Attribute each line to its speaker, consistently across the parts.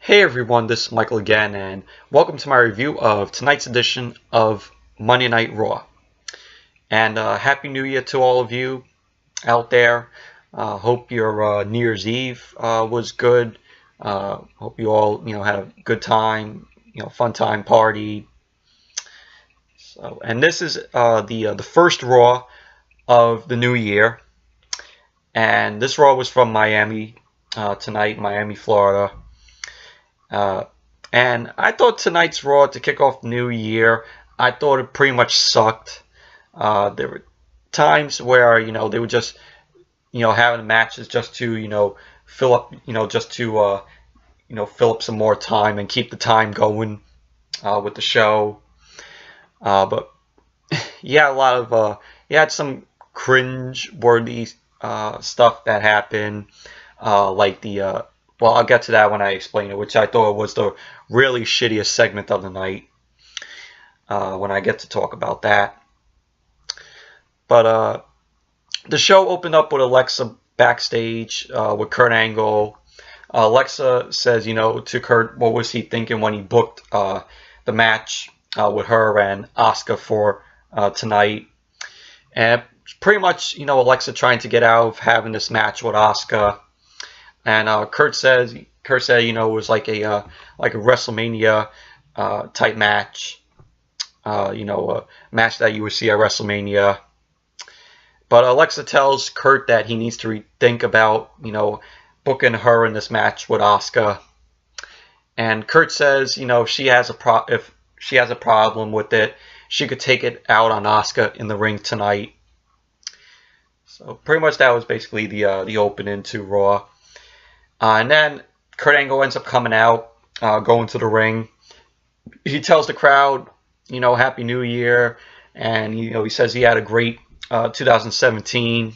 Speaker 1: Hey everyone, this is Michael again, and welcome to my review of tonight's edition of Monday Night Raw. And Happy New Year to all of you out there. Hope your New Year's Eve was good. Hope you all had a good time, fun time party. So, and this is the first Raw of the new year, and this Raw was from Miami tonight, Miami, Florida. And I thought tonight's Raw to kick off the new year, I thought it pretty much sucked. There were times where they were just having matches just to fill up fill up some more time and keep the time going with the show. But yeah, a lot of you had some cringe-worthy stuff that happened, like the well, I'll get to that when I explain it, which I thought was the really shittiest segment of the night when I get to talk about that. But the show opened up with Alexa backstage with Kurt Angle. Alexa says, to Kurt, what was he thinking when he booked the match with her and Asuka for tonight. And pretty much, Alexa trying to get out of having this match with Asuka. And Kurt said, it was like a WrestleMania type match, a match that you would see at WrestleMania. But Alexa tells Kurt that he needs to rethink about, booking her in this match with Asuka. And Kurt says, if she has a problem with it, she could take it out on Asuka in the ring tonight. So pretty much that was basically the opening to Raw. And then Kurt Angle ends up coming out, going to the ring. He tells the crowd, Happy New Year, and he says he had a great 2017.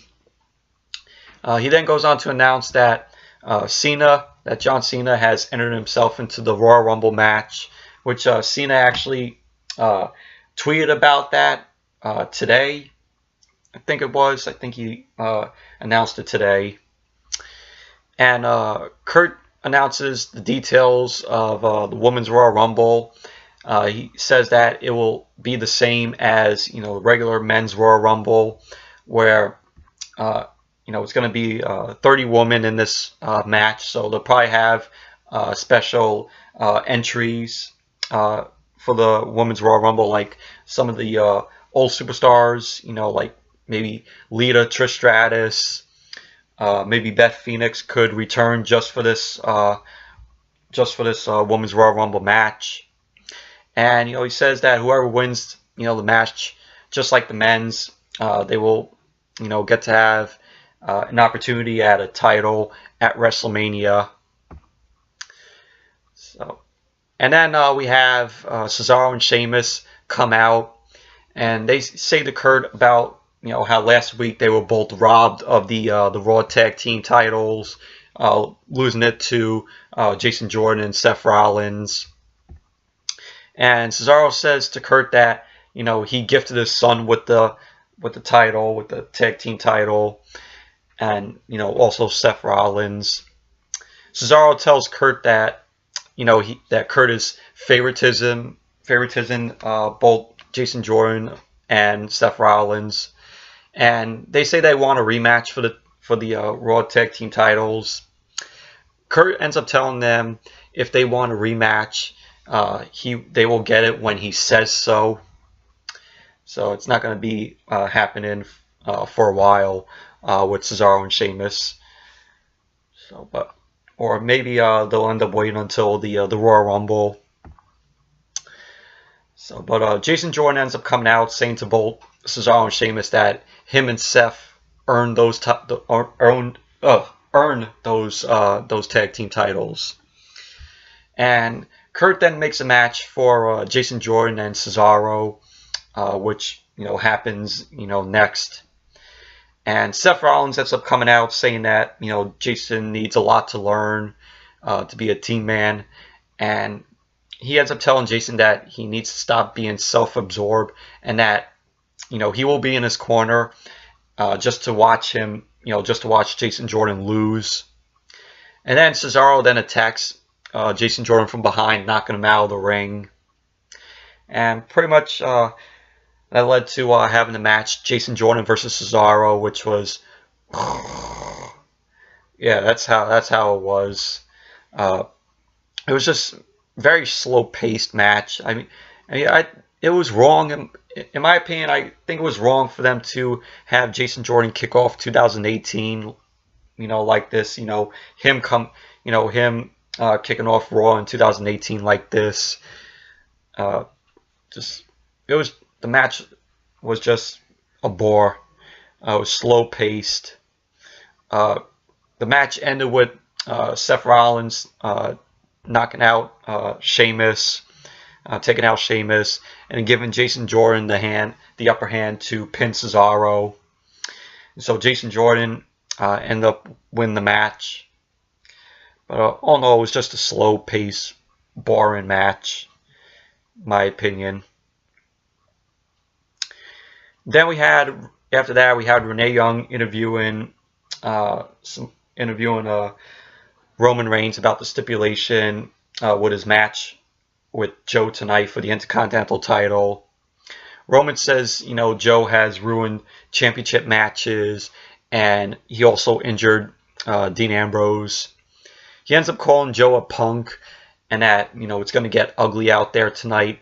Speaker 1: He then goes on to announce that John Cena has entered himself into the Royal Rumble match, which Cena actually tweeted about that today. I think it was. I think he announced it today. And Kurt announces the details of the Women's Royal Rumble. He says that it will be the same as the regular Men's Royal Rumble, where it's going to be 30 women in this match. So they'll probably have special entries for the Women's Royal Rumble, like some of the old superstars, like maybe Lita, Trish Stratus. Maybe Beth Phoenix could return just for this Women's Royal Rumble match. And he says that whoever wins the match, just like the men's, they will get to have an opportunity at a title at WrestleMania. So, and then we have Cesaro and Sheamus come out, and they say to Kurt about how last week they were both robbed of the Raw Tag Team titles, losing it to Jason Jordan and Seth Rollins. And Cesaro says to Kurt that he gifted his son with the title, with the Tag Team title, and also Seth Rollins. Cesaro tells Kurt that that Kurt is favoritism both Jason Jordan and Seth Rollins. And they say they want a rematch for the Raw Tag Team titles. Kurt ends up telling them if they want a rematch, they will get it when he says so. So it's not going to be happening for a while with Cesaro and Sheamus. So, or maybe they'll end up waiting until the Royal Rumble. So, but Jason Jordan ends up coming out saying to both Cesaro and Sheamus that him and Seth earned those tag team titles. And Kurt then makes a match for Jason Jordan and Cesaro, which happens next. And Seth Rollins ends up coming out saying that Jason needs a lot to learn to be a team man, and he ends up telling Jason that he needs to stop being self-absorbed, and that he will be in his corner just to watch him, just to watch Jason Jordan lose. And then Cesaro then attacks Jason Jordan from behind, knocking him out of the ring. And pretty much that led to having the match Jason Jordan versus Cesaro, which was yeah, that's how it was. It was just very slow paced match. It was wrong in my opinion. I think it was wrong for them to have Jason Jordan kick off 2018. Like this. Him kicking off Raw in 2018 like this. The match was just a bore. It was slow paced. The match ended with Seth Rollins knocking out Sheamus, taking out Sheamus, and giving Jason Jordan the upper hand to pin Cesaro. And so Jason Jordan ended up winning the match. But all in all, it was just a slow pace, boring match, in my opinion. Then after that we had Renee Young interviewing Roman Reigns about the stipulation with his match with Joe tonight for the Intercontinental title. Roman says, Joe has ruined championship matches, and he also injured Dean Ambrose. He ends up calling Joe a punk, and that, it's going to get ugly out there tonight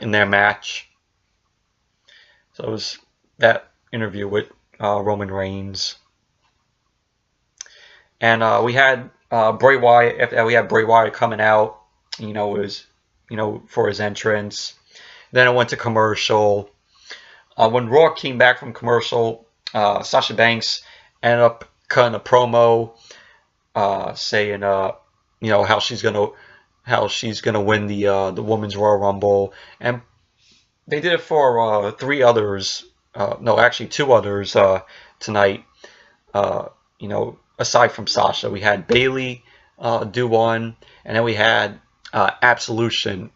Speaker 1: in their match. So it was that interview with Roman Reigns. And we had Bray Wyatt. After that, we had Bray Wyatt coming out. For his entrance. Then it went to commercial. When Raw came back from commercial, Sasha Banks ended up cutting a promo, saying, how she's gonna win the Women's Royal Rumble, and they did it for two others tonight. Aside from Sasha, we had Bayley do one, and then we had Absolution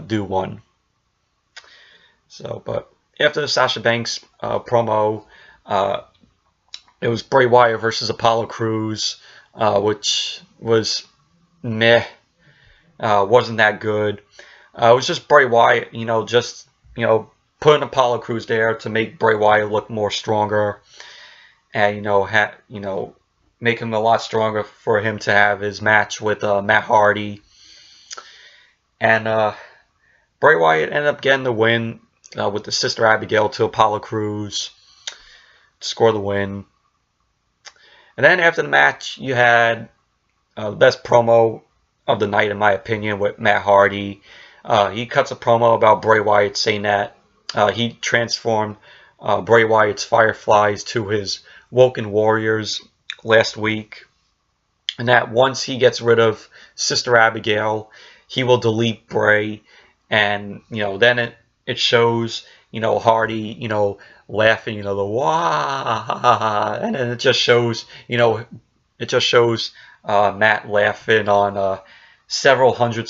Speaker 1: do one. So, but after the Sasha Banks promo, it was Bray Wyatt versus Apollo Crews, which was meh. Wasn't that good. It was just Bray Wyatt, putting Apollo Crews there to make Bray Wyatt look more stronger, and make him a lot stronger for him to have his match with Matt Hardy. And Bray Wyatt ended up getting the win with the Sister Abigail to Apollo Crews to score the win. And then after the match, you had the best promo of the night, in my opinion, with Matt Hardy. He cuts a promo about Bray Wyatt, saying that he transformed Bray Wyatt's Fireflies to his Woken Warriors last week, and that once he gets rid of Sister Abigail, he will delete Bray. And then it shows Hardy laughing, the wah, and then it just shows Matt laughing on several hundred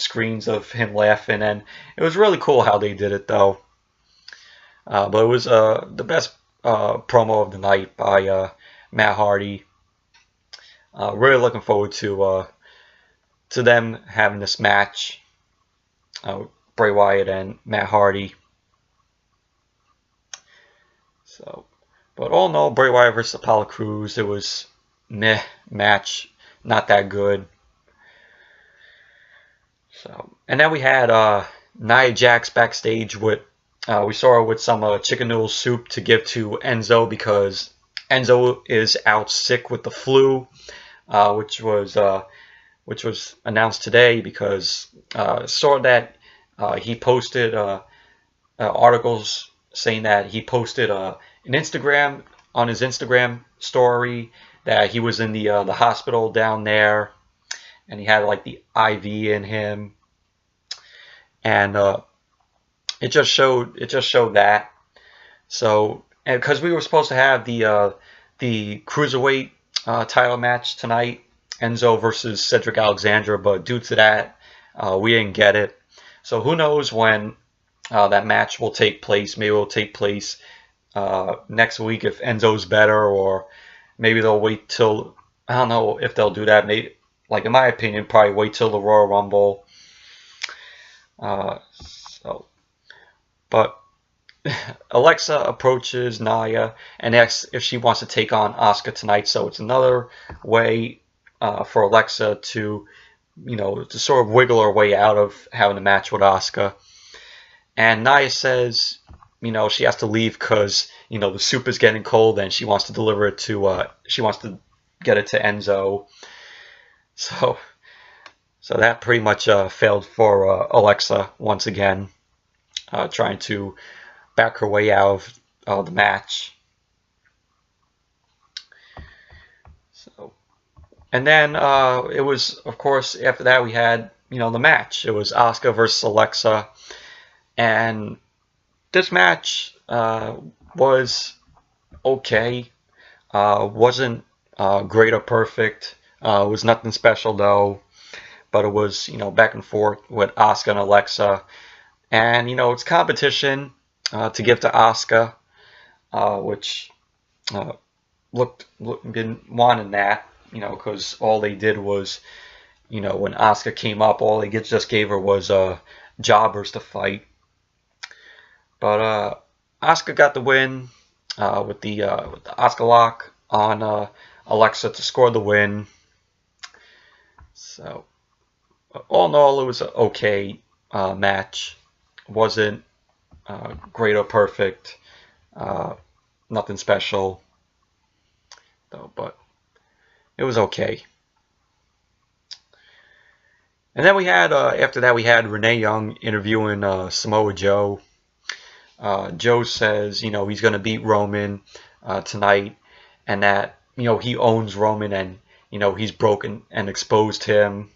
Speaker 1: screens of him laughing, and it was really cool how they did it though. But it was the best promo of the night by Matt Hardy. Really looking forward to them having this match, Bray Wyatt and Matt Hardy. So, but all in all, Bray Wyatt versus Apollo Crews, it was meh match, not that good. So, and then we had Nia Jax backstage with. We saw her with some chicken noodle soup to give to Enzo, because Enzo is out sick with the flu, which was announced today, because saw that he posted articles saying that he posted an Instagram on his Instagram story that he was in the hospital down there, and he had like the IV in him, and it just showed that. So, and because we were supposed to have the cruiserweight title match tonight, Enzo versus Cedric Alexander, but due to that, we didn't get it. So who knows when that match will take place? Maybe it will take place next week if Enzo's better, or maybe they'll wait till I don't know if they'll do that. Maybe, like in my opinion, probably wait till the Royal Rumble. Uh, so, but Alexa approaches Nia and asks if she wants to take on Asuka tonight. So it's another way for Alexa to, to sort of wiggle her way out of having a match with Asuka. And Nia says, she has to leave because, the soup is getting cold and she wants to deliver it to, she wants to get it to Enzo. So that pretty much failed for Alexa once again, trying to back her way out of the match. So, and then it was, of course, after that we had, the match. It was Asuka versus Alexa, and this match was okay. Wasn't great or perfect. It was nothing special though, but it was, back and forth with Asuka and Alexa, and it's competition to give to Asuka, which didn't want in that, because all they did was, when Asuka came up, all they just gave her was jobbers to fight. But Asuka got the win with the Asuka lock on Alexa to score the win. So all in all, it was an okay match. Wasn't great or perfect. Nothing special, though, but it was okay. And then we had, after that, we had Renee Young interviewing Samoa Joe. Joe says, he's going to beat Roman tonight, and that, he owns Roman, and, he's broken and exposed him.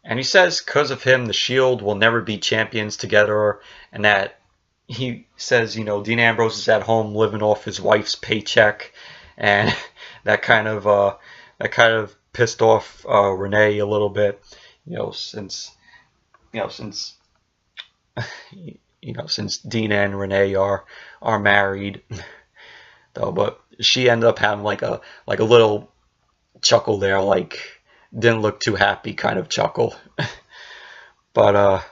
Speaker 1: And he says because of him, the Shield will never be champions together, and that he says, Dean Ambrose is at home living off his wife's paycheck, and that kind of pissed off Renee a little bit, since Dean and Renee are married, though. But she ended up having like a little chuckle there, like didn't look too happy kind of chuckle. But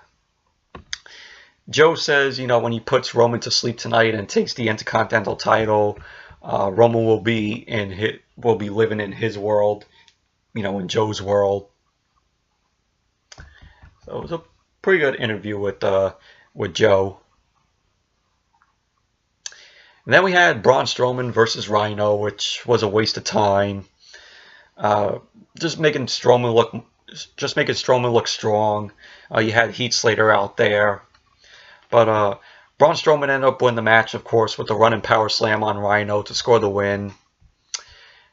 Speaker 1: Joe says, when he puts Roman to sleep tonight and takes the Intercontinental title, Roman will be living in his world, in Joe's world. So it was a pretty good interview with Joe. And then we had Braun Strowman versus Rhyno, which was a waste of time. Just making Strowman look strong. You had Heath Slater out there, but Braun Strowman ended up winning the match, of course, with the running power slam on Rhyno to score the win.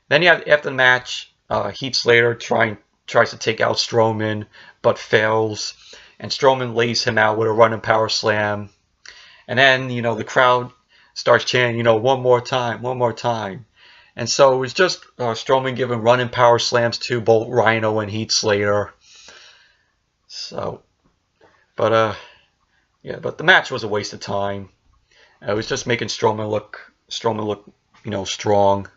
Speaker 1: Then you have, after the match, Heath Slater tries to take out Strowman, but fails, and Strowman lays him out with a running power slam. And then, the crowd starts chanting, one more time, one more time. And so it was just Strowman giving running power slams to both Rhyno and Heath Slater. So, but the match was a waste of time. It was just making Strowman look, strong.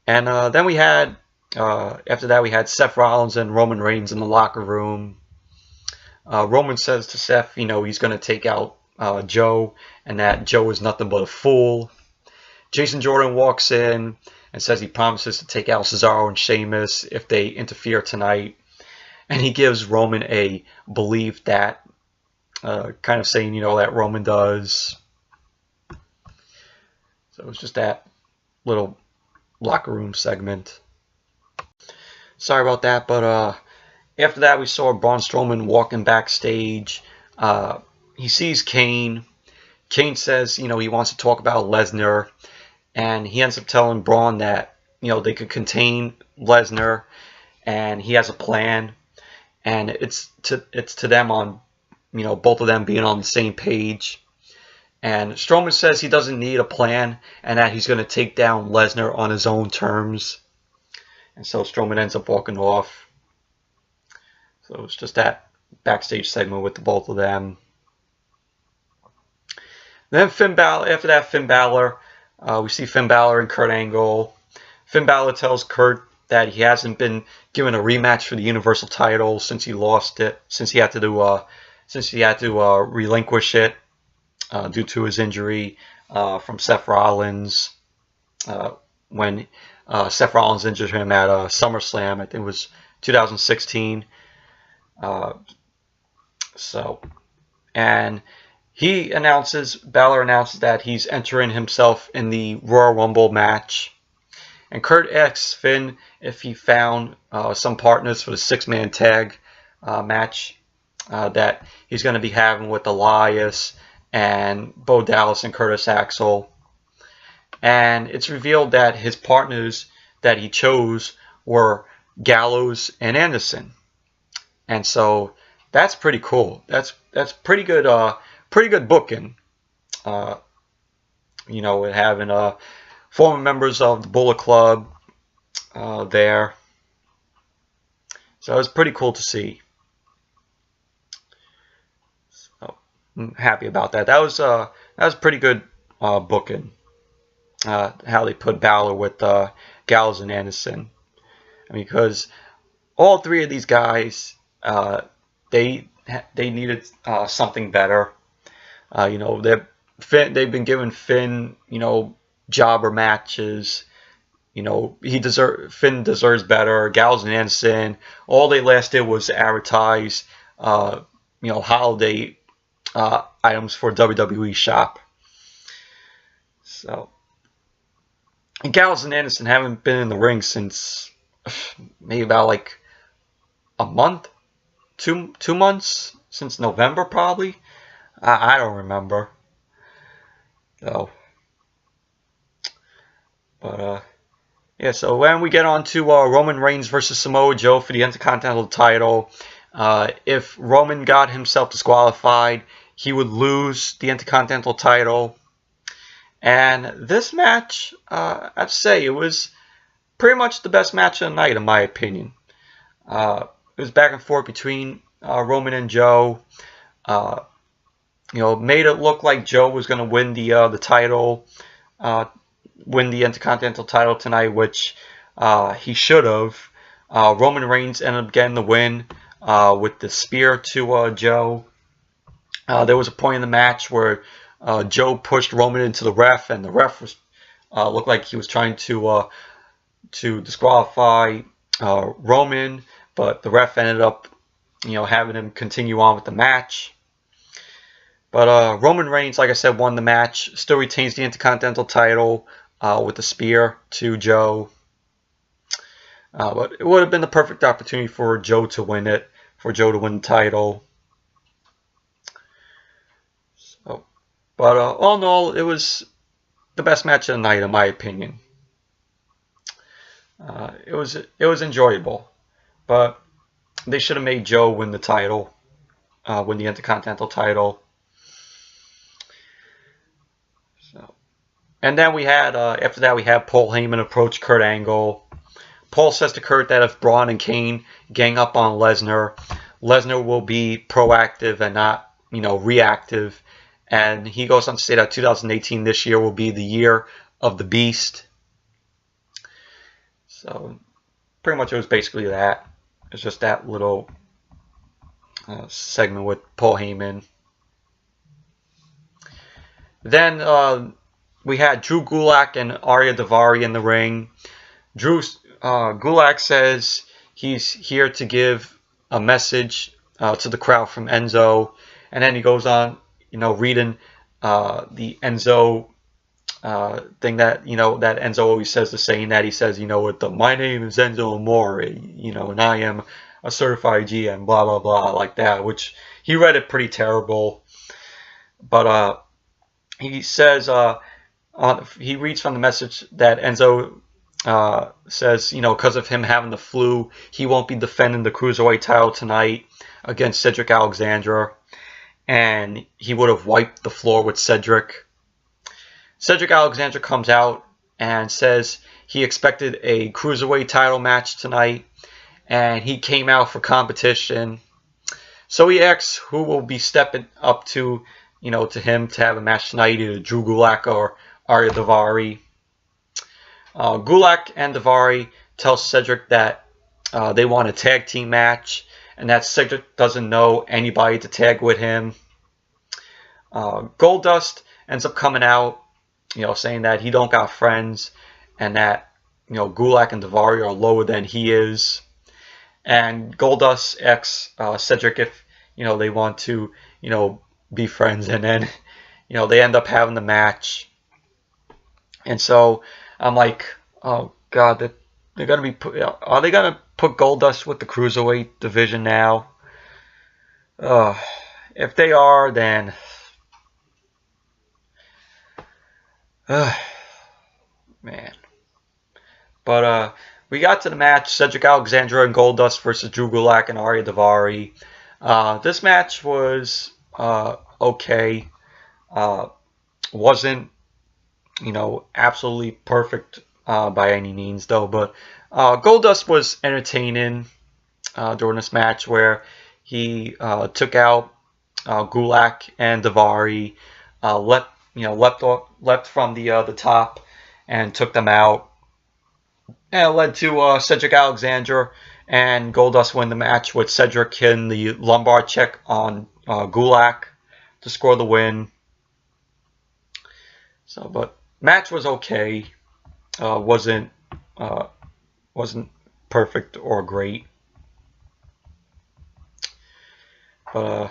Speaker 1: And then we had, after that, we had Seth Rollins and Roman Reigns in the locker room. Roman says to Seth, he's going to take out Joe, and that Joe is nothing but a fool. Jason Jordan walks in and says he promises to take out Cesaro and Sheamus if they interfere tonight. And he gives Roman a believe that, kind of saying, that Roman does. So it was just that little locker room segment. Sorry about that, but after that we saw Braun Strowman walking backstage. He sees Kane. Kane says, he wants to talk about Lesnar, and he ends up telling Braun that, they could contain Lesnar, and he has a plan, and it's to them on, both of them being on the same page. And Strowman says he doesn't need a plan, and that he's going to take down Lesnar on his own terms. And so Strowman ends up walking off. So it's just that backstage segment with the both of them. Then after that, Finn Balor We see Finn Balor and Kurt Angle. Finn Balor tells Kurt that he hasn't been given a rematch for the Universal title since he lost it, since he had to relinquish it due to his injury from Seth Rollins when Seth Rollins injured him at SummerSlam. I think it was 2016. And Balor announces that he's entering himself in the Royal Rumble match. And Kurt asks Finn if he found some partners for the 6-man tag match that he's going to be having with Elias and Bo Dallas and Curtis Axel. And it's revealed that his partners that he chose were Gallows and Anderson. And so that's pretty cool. That's pretty good booking. With having former members of the Bullet Club there. So it was pretty cool to see. So I'm happy about that. That was pretty good booking. How they put Balor with Gallows and Anderson. I mean, because all three of these guys, they needed something better. They've been giving Finn, jobber matches. Finn deserves better. Gallows and Anderson, all they last did was advertise, holiday items for WWE shop. So, and Gallows and Anderson haven't been in the ring since maybe about like a month, two months, since November probably. I don't remember. So, but yeah. So when we get on to Roman Reigns versus Samoa Joe for the Intercontinental title, if Roman got himself disqualified, he would lose the Intercontinental title. And this match, I'd say it was pretty much the best match of the night, in my opinion. It was back and forth between Roman and Joe. Made it look like Joe was going to win the title, win the Intercontinental title tonight, which he should have. Roman Reigns ended up getting the win with the spear to Joe. There was a point in the match where Joe pushed Roman into the ref, and the ref was looked like he was trying to disqualify Roman, but the ref ended up, having him continue on with the match. But Roman Reigns, like I said, won the match. Still retains the Intercontinental title with the spear to Joe. But it would have been the perfect opportunity for Joe to win it, for Joe to win the title. But all in all, it was the best match of the night, in my opinion. It was enjoyable, but they should have made Joe win the title, win the Intercontinental title. So, and then we had after that we had Paul Heyman approach Kurt Angle. Paul says to Kurt that if Braun and Kane gang up on Lesnar, Lesnar will be proactive and not reactive. And he goes on to say that 2018, this year, will be the year of the Beast. So, pretty much it was basically that. It's just that little segment with Paul Heyman. Then we had Drew Gulak and Ariya Daivari in the ring. Gulak says he's here to give a message to the crowd from Enzo. And then he goes on, reading the Enzo thing that, that Enzo always says, the saying that he says, my name is Enzo Amore, and I am a certified GM, blah, blah, blah, like that, which he read it pretty terrible. But he says, he reads from the message that Enzo says, because of him having the flu, he won't be defending the Cruiserweight title tonight against Cedric Alexander. And he would have wiped the floor with Cedric. Cedric Alexander comes out and says he expected a Cruiserweight title match tonight, and he came out for competition. So he asks who will be stepping up to, to him to have a match tonight, either Drew Gulak or Ariya Daivari. Gulak and Daivari tell Cedric that they want a tag team match, and that Cedric doesn't know anybody to tag with him. Goldust ends up coming out, saying that he don't got friends, and that Gulak and Daivari are lower than he is. And Goldust asks Cedric if they want to be friends, and then they end up having the match. And so I'm like, oh god, they're gonna be are they gonna put Goldust with the cruiserweight division now? If they are, then man. But we got to the match: Cedric Alexander and Goldust versus Drew Gulak and Ariya Daivari. This match was okay. Wasn't absolutely perfect by any means, though. But Goldust was entertaining during this match, where he took out Gulak and Daivari, leapt from the top and took them out. And it led to Cedric Alexander and Goldust win the match, with Cedric hitting the lumbar check on Gulak to score the win. So, but match was okay. Wasn't perfect or great, but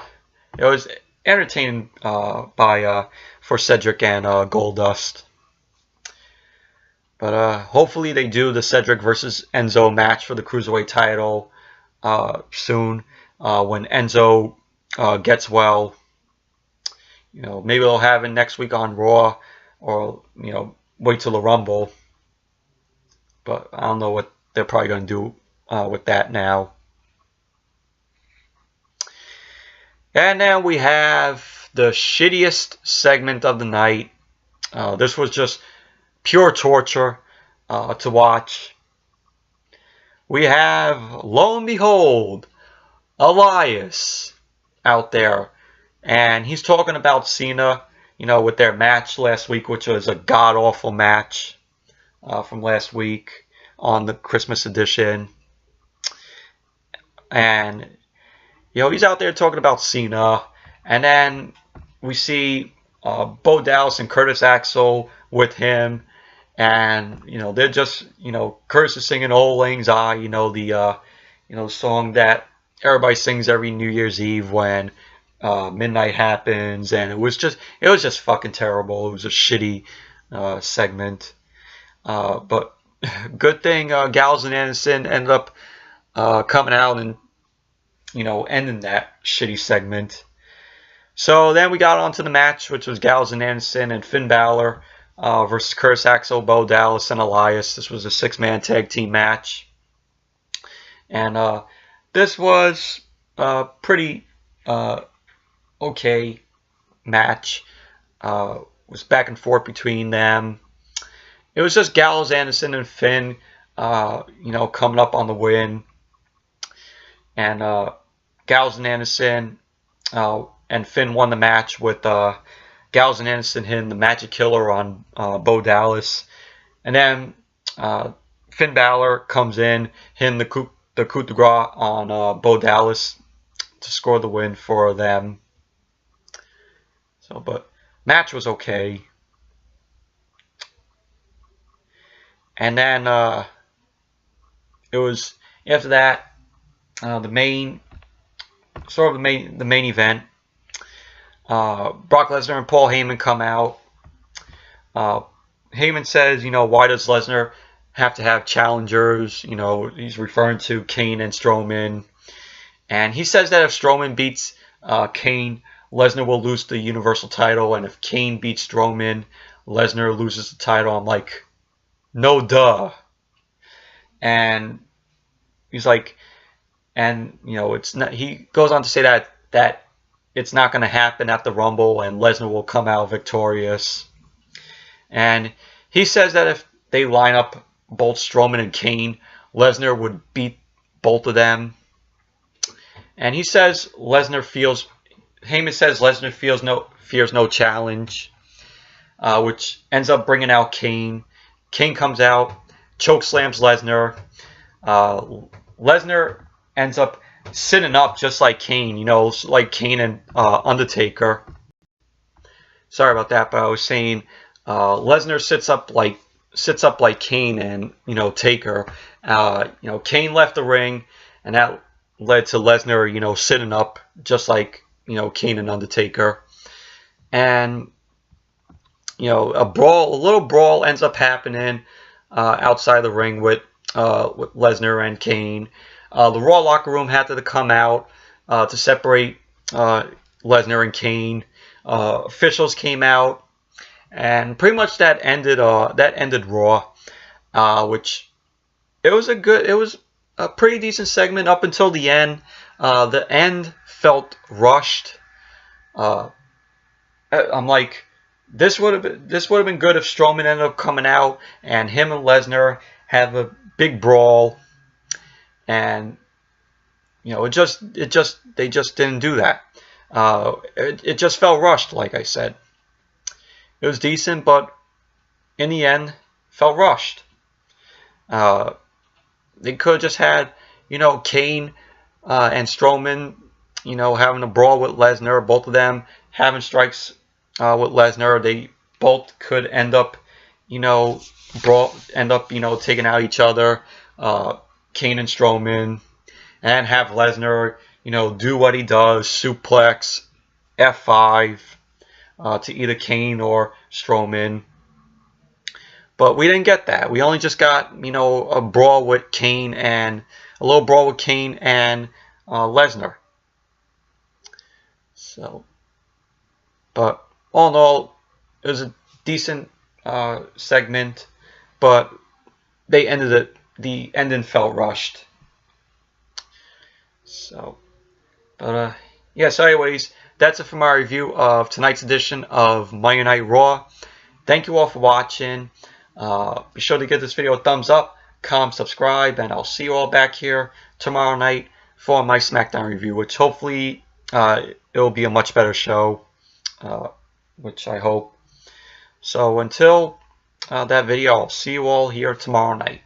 Speaker 1: it was entertaining for Cedric and Goldust. But hopefully they do the Cedric versus Enzo match for the Cruiserweight title soon, when Enzo gets well. Maybe they'll have it next week on Raw, or wait till the Rumble. But I don't know what they're probably going to do with that now. And then we have the shittiest segment of the night. This was just pure torture to watch. We have, lo and behold, Elias out there, and he's talking about Cena, with their match last week, which was a god-awful match from last week on the Christmas edition. And he's out there talking about Cena, and then we see Bo Dallas and Curtis Axel with him. And they're just Curtis is singing "Old Lang Syne," the song that everybody sings every New Year's Eve when midnight happens, and it was just fucking terrible. It was a shitty segment, but good thing Gallows and Anderson ended up coming out and ending that shitty segment. So then we got on to the match, which was Gallows and Anderson and Finn Balor versus Curtis Axel, Bo Dallas, and Elias. This was a 6-man tag team match. And this was a pretty okay match. It was back and forth between them. It was just Gallows, Anderson, and Finn, coming up on the win. And Gallows and Anderson and Finn won the match with Gallows and Anderson hitting the Magic Killer on Bo Dallas. And then Finn Balor comes in, hitting the coup de grace on Bo Dallas to score the win for them. So, but match was okay. And then it was after that the main event. Brock Lesnar and Paul Heyman come out. Heyman says, why does Lesnar have to have challengers? He's referring to Kane and Strowman. And he says that if Strowman beats Kane, Lesnar will lose the Universal title. And if Kane beats Strowman, Lesnar loses the title. I'm like, no duh. And he's like, and it's not. He goes on to say that it's not going to happen at the Rumble, and Lesnar will come out victorious. And he says that if they line up both Strowman and Kane, Lesnar would beat both of them. And he says Heyman says Lesnar fears no challenge. which ends up bringing out Kane. Kane comes out, choke slams Lesnar. Lesnar ends up sitting up just like Kane, you know, like Kane and Undertaker. Sorry about that, but I was saying Lesnar sits up like Kane and, you know, Taker. You know, Kane left the ring, and that led to Lesnar, you know, sitting up just like, you know, Kane and Undertaker. And, you know, a little brawl ends up happening outside the ring with Lesnar and Kane. The Raw locker room had to come out to separate Lesnar and Kane. Officials came out, and pretty much that ended Raw, which it was a pretty decent segment up until the end. The end felt rushed. I'm like, this would have been good if Strowman ended up coming out and him and Lesnar have a big brawl, and you know, they just didn't do that. It just felt rushed, like I said. It was decent, but in the end, felt rushed. They could have just had, you know, Kane and Strowman, you know, having a brawl with Lesnar. Both of them having strikes with Lesnar. They both could end up, you know, taking out each other. Kane and Strowman, and have Lesnar, you know, do what he does, suplex, F5 to either Kane or Strowman. But we didn't get that. We only just got, you know, a little brawl with Kane and Lesnar. So, but all in all, it was a decent segment, but they ended it. The ending felt rushed. So, but yeah. So, anyways, that's it for my review of tonight's edition of Monday Night Raw. Thank you all for watching. Be sure to give this video a thumbs up, comment, subscribe, and I'll see you all back here tomorrow night for my SmackDown review, which hopefully it will be a much better show, which I hope. So until that video, I'll see you all here tomorrow night.